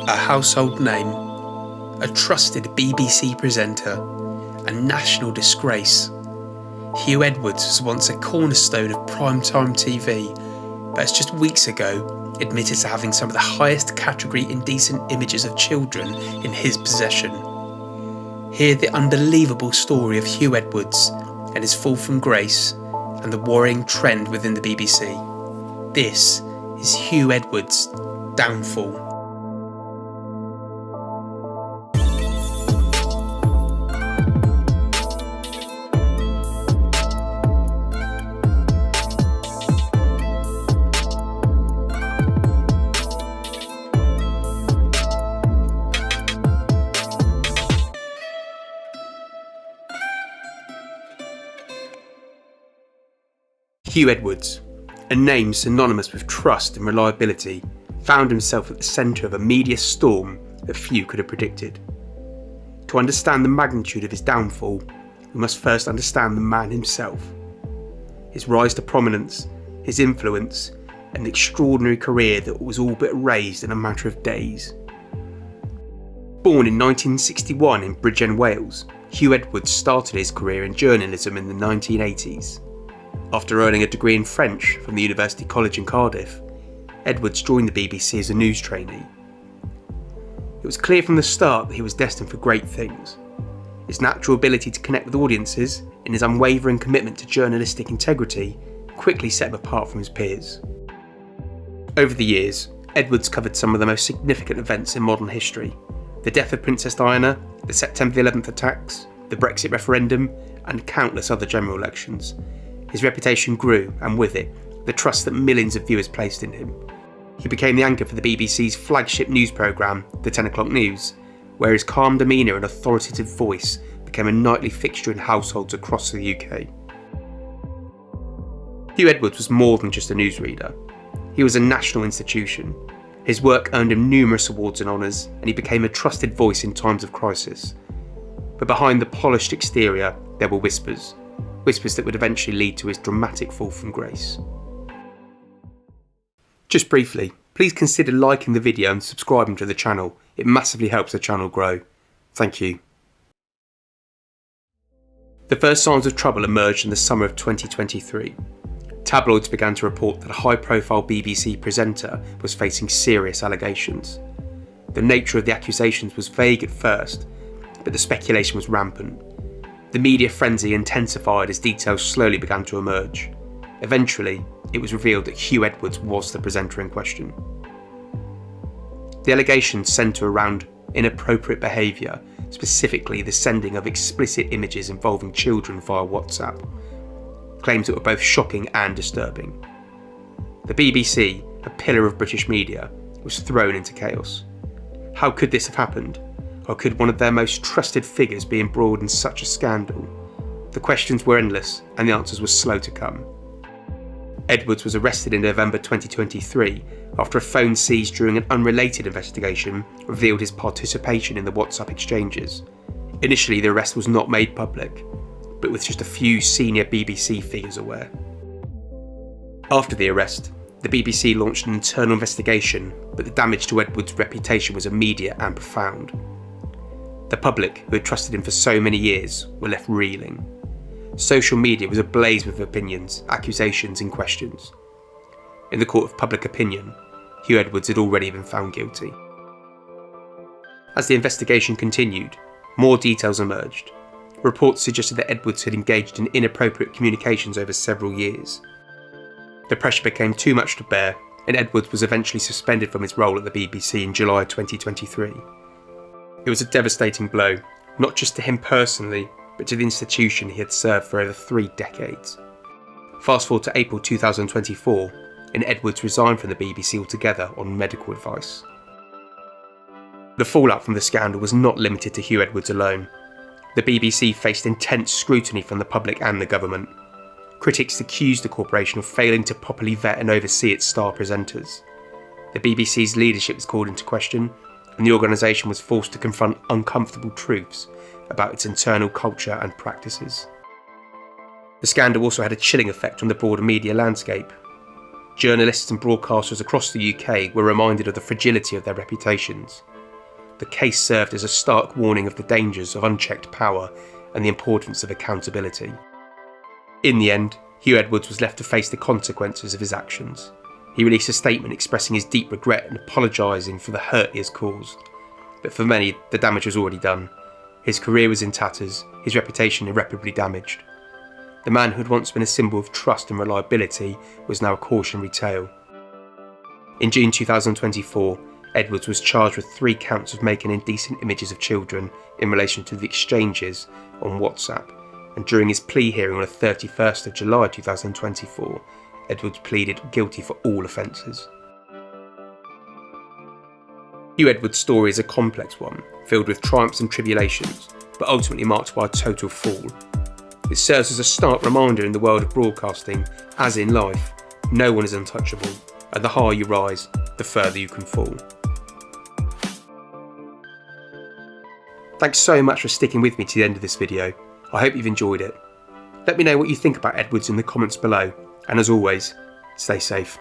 A household name, a trusted BBC presenter, a national disgrace. Huw Edwards was once a cornerstone of primetime TV, but as just weeks ago admitted to having some of the highest category indecent images of children in his possession. Hear the unbelievable story of Huw Edwards and his fall from grace and the worrying trend within the BBC. This is Huw Edwards' downfall. Huw Edwards, a name synonymous with trust and reliability, found himself at the centre of a media storm that few could have predicted. To understand the magnitude of his downfall, we must first understand the man himself. His rise to prominence, his influence, and the extraordinary career that was all but erased in a matter of days. Born in 1961 in Bridgend, Wales, Huw Edwards started his career in journalism in the 1980s. After earning a degree in French from the University College in Cardiff, Edwards joined the BBC as a news trainee. It was clear from the start that he was destined for great things. His natural ability to connect with audiences and his unwavering commitment to journalistic integrity quickly set him apart from his peers. Over the years, Edwards covered some of the most significant events in modern history: the death of Princess Diana, the September 11th attacks, the Brexit referendum, and countless other general elections. His reputation grew, and with it, the trust that millions of viewers placed in him. He became the anchor for the BBC's flagship news programme, the 10 o'clock news, where his calm demeanour and authoritative voice became a nightly fixture in households across the UK. Huw Edwards was more than just a newsreader. He was a national institution. His work earned him numerous awards and honours, and he became a trusted voice in times of crisis. But behind the polished exterior, there were whispers that would eventually lead to his dramatic fall from grace. Just briefly, please consider liking the video and subscribing to the channel. It massively helps the channel grow. Thank you. The first signs of trouble emerged in the summer of 2023. Tabloids began to report that a high-profile BBC presenter was facing serious allegations. The nature of the accusations was vague at first, but the speculation was rampant. The media frenzy intensified as details slowly began to emerge. Eventually, it was revealed that Huw Edwards was the presenter in question. The allegations centre around inappropriate behaviour, specifically the sending of explicit images involving children via WhatsApp. Claims that were both shocking and disturbing. The BBC, a pillar of British media, was thrown into chaos. How could this have happened? Or could one of their most trusted figures be embroiled in such a scandal? The questions were endless, and the answers were slow to come. Edwards was arrested in November 2023 after a phone seized during an unrelated investigation revealed his participation in the WhatsApp exchanges. Initially, the arrest was not made public, but with just a few senior BBC figures aware. After the arrest, the BBC launched an internal investigation, but the damage to Edwards' reputation was immediate and profound. The public, who had trusted him for so many years, were left reeling. Social media was ablaze with opinions, accusations and questions. In the court of public opinion, Huw Edwards had already been found guilty. As the investigation continued, more details emerged. Reports suggested that Edwards had engaged in inappropriate communications over several years. The pressure became too much to bear, and Edwards was eventually suspended from his role at the BBC in July 2023. It was a devastating blow, not just to him personally, but to the institution he had served for over 3 decades. Fast forward to April 2024, and Edwards resigned from the BBC altogether on medical advice. The fallout from the scandal was not limited to Huw Edwards alone. The BBC faced intense scrutiny from the public and the government. Critics accused the corporation of failing to properly vet and oversee its star presenters. The BBC's leadership was called into question, and the organisation was forced to confront uncomfortable truths about its internal culture and practices. The scandal also had a chilling effect on the broader media landscape. Journalists and broadcasters across the UK were reminded of the fragility of their reputations. the case served as a stark warning of the dangers of unchecked power and the importance of accountability. In the end, Huw Edwards was left to face the consequences of his actions. He released a statement expressing his deep regret and apologising for the hurt he has caused. But for many, the damage was already done. His career was in tatters, his reputation irreparably damaged. The man who had once been a symbol of trust and reliability was now a cautionary tale. In June 2024, Edwards was charged with 3 counts of making indecent images of children in relation to the exchanges on WhatsApp, and during his plea hearing on the 31st of July 2024, Edwards pleaded guilty for all offences. Huw Edwards' story is a complex one, filled with triumphs and tribulations, but ultimately marked by a total fall. It serves as a stark reminder in the world of broadcasting, as in life, no one is untouchable, and the higher you rise, the further you can fall. Thanks so much for sticking with me to the end of this video. I hope you've enjoyed it. Let me know what you think about Edwards in the comments below, and as always, stay safe.